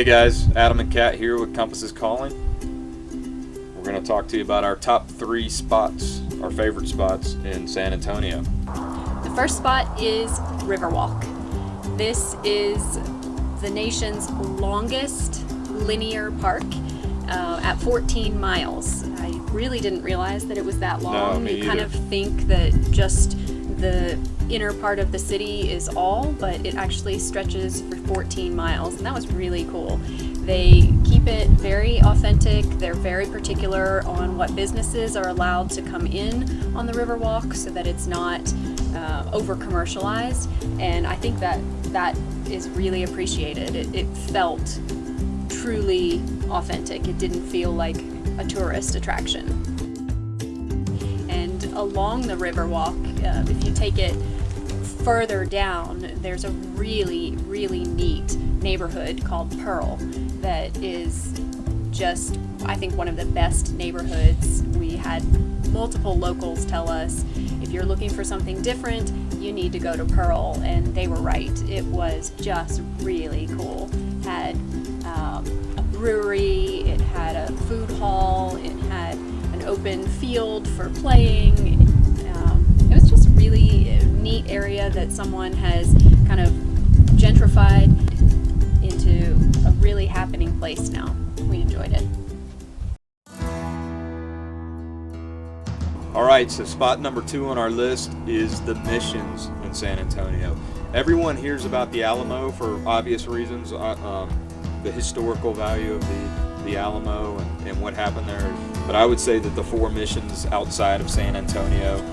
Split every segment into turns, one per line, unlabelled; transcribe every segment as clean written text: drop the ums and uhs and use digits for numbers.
Hey guys, Adam and Kat here with Compass is Calling. We're going to talk to you about our top 3 spots, our favorite spots in San Antonio.
The first spot is Riverwalk. This is the nation's longest linear park at 14 miles. I really didn't realize that it was that long.
No, me
You kind
either.
of think that just the inner part of the city is all, but it actually stretches for 14 miles, and that was really cool. They keep it very authentic. They're very particular on what businesses are allowed to come in on the Riverwalk so that it's not over commercialized, and I think that is really appreciated. It felt truly authentic. It didn't feel like a tourist attraction. And along the Riverwalk, if you take it further down, there's a really, really neat neighborhood called Pearl that is just, I think, one of the best neighborhoods. We had multiple locals tell us, if you're looking for something different, you need to go to Pearl, and they were right. It was just really cool. It had a brewery, it had a food hall, it had an open field for playing. It was just really a neat area that someone has kind of gentrified into a really happening place now. We enjoyed it.
All right, so spot number 2 on our list is the Missions in San Antonio. Everyone hears about the Alamo for obvious reasons, the historical value of the Alamo and what happened there. But I would say that the 4 missions outside of San Antonio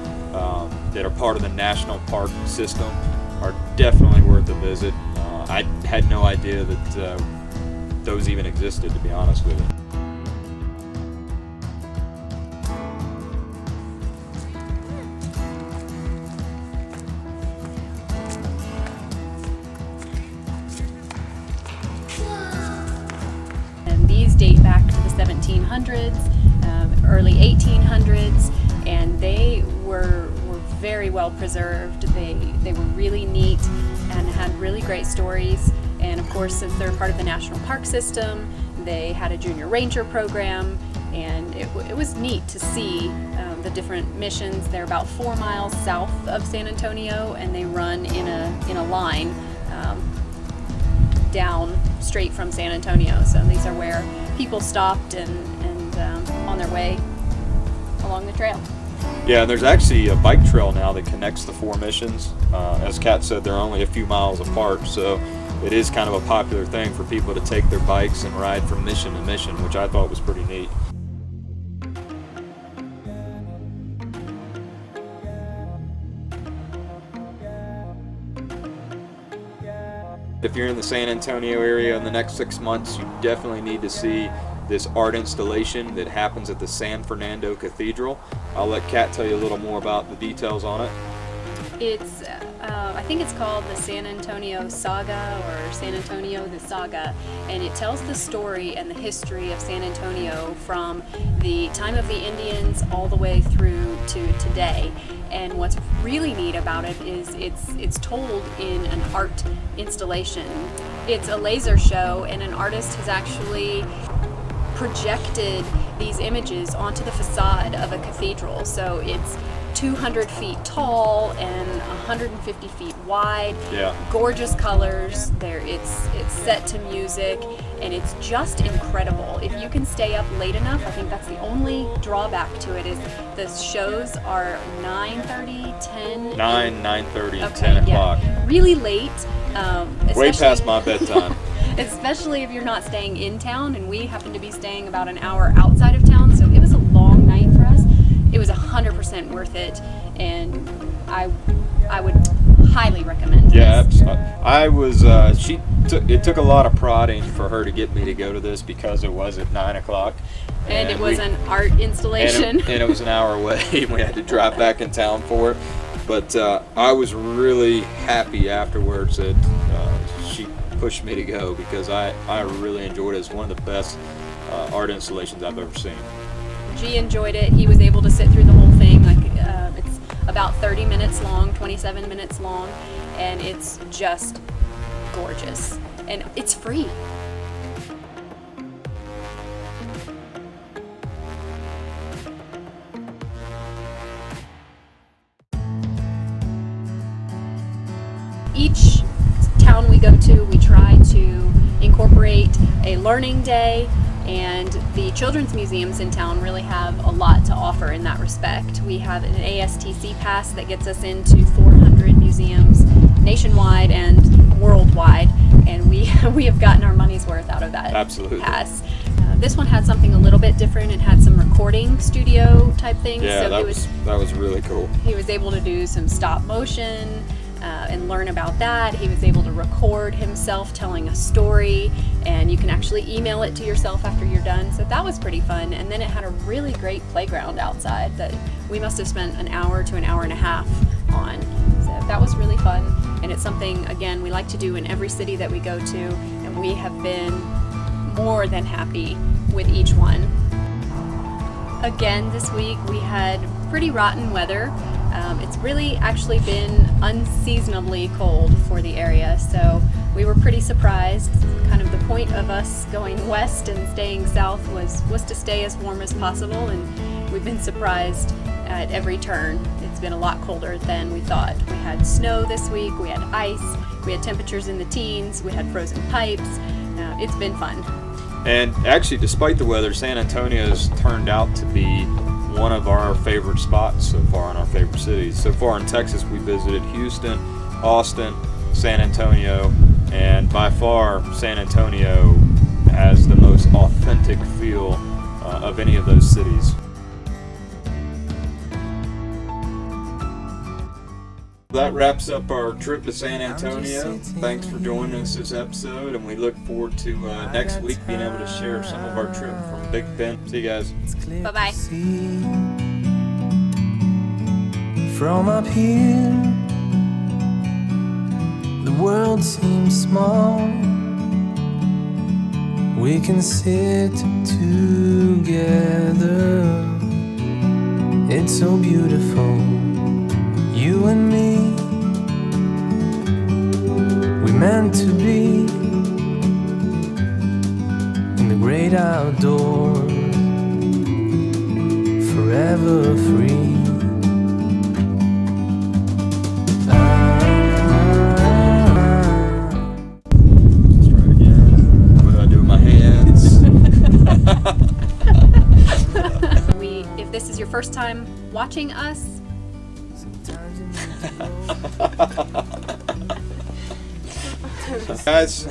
that are part of the national park system are definitely worth a visit. I had no idea that those even existed, to be honest with you.
And these date back to the 1700s, early 1800s, and they were very well preserved. They were really neat and had really great stories. And of course, since they're part of the national park system, they had a junior ranger program, and it was neat to see the different missions. They're about 4 miles south of San Antonio, and they run in a line down straight from San Antonio. So these are where people stopped and on their way along the trail.
Yeah, there's actually a bike trail now that connects the 4 missions. As Kat said, they're only a few miles apart, so it is kind of a popular thing for people to take their bikes and ride from mission to mission, which I thought was pretty neat. If you're in the San Antonio area in the next 6 months, you definitely need to see this art installation that happens at the San Fernando Cathedral. I'll let Kat tell you a little more about the details on it.
It's, I think it's called the San Antonio Saga, or San Antonio the Saga, and it tells the story and the history of San Antonio from the time of the Indians all the way through to today. And what's really neat about it is it's told in an art installation. It's a laser show, and an artist has actually projected these images onto the facade of a cathedral. So it's 200 feet tall and 150 feet wide.
Yeah.
Gorgeous colors. It's set to music, and it's just incredible. If you can stay up late enough, I think that's the only drawback to it, is the shows are 9:30, 10.
9:30,
Okay,
10 o'clock.
yeah. Really late.
Way
especially-
past my bedtime.
Especially if you're not staying in town, and we happen to be staying about an hour outside of town, so it was a long night for us. It was 100% worth it, and I would highly recommend
Yeah,
this.
I was. It took a lot of prodding for her to get me to go to this because it was at 9 o'clock,
And it was an art installation.
and it was an hour away. And we had to drive back in town for it. But I was really happy afterwards that she pushed me to go, because I really enjoyed it. It's one of the best art installations I've ever seen.
G enjoyed it. He was able to sit through the whole thing. It's about 30 minutes long, 27 minutes long, and it's just gorgeous. And it's free. each town we go to, we try to incorporate a learning day, and the children's museums in town really have a lot to offer in that respect. We have an ASTC pass that gets us into 400 museums nationwide and worldwide, and we have gotten our money's worth out of that
Absolutely.
pass. This one had something a little bit different. It had some recording studio type things.
Yeah,
so
that was really cool.
he was able to do some stop motion and learn about that. He was able to record himself telling a story, and you can actually email it to yourself after you're done. So that was pretty fun. And then it had a really great playground outside that we must have spent an hour to an hour and a half on. So that was really fun. And it's something, again, we like to do in every city that we go to, and we have been more than happy with each one. Again, this week we had pretty rotten weather. It's really actually been unseasonably cold for the area, so we were pretty surprised. Kind of the point of us going west and staying south was to stay as warm as possible, and we've been surprised at every turn. It's been a lot colder than we thought. We had snow this week, we had ice, we had temperatures in the teens, we had frozen pipes. It's been fun.
And actually, despite the weather, San Antonio's turned out to be one of our favorite spots so far in our favorite cities. So far in Texas, we visited Houston, Austin, San Antonio, and by far, San Antonio has the most authentic feel of any of those cities. That wraps up our trip to San Antonio. Thanks for joining us this episode, and we look forward to next week being able to share some of our trip from Big Ben. See you guys.
Bye-bye.
From up here, the world seems small. We can sit together. It's so beautiful, you and me. We meant to be in the great outdoors, forever free.
Let's try it again. What do I do with my hands?
If this is your first time watching us,
Guys.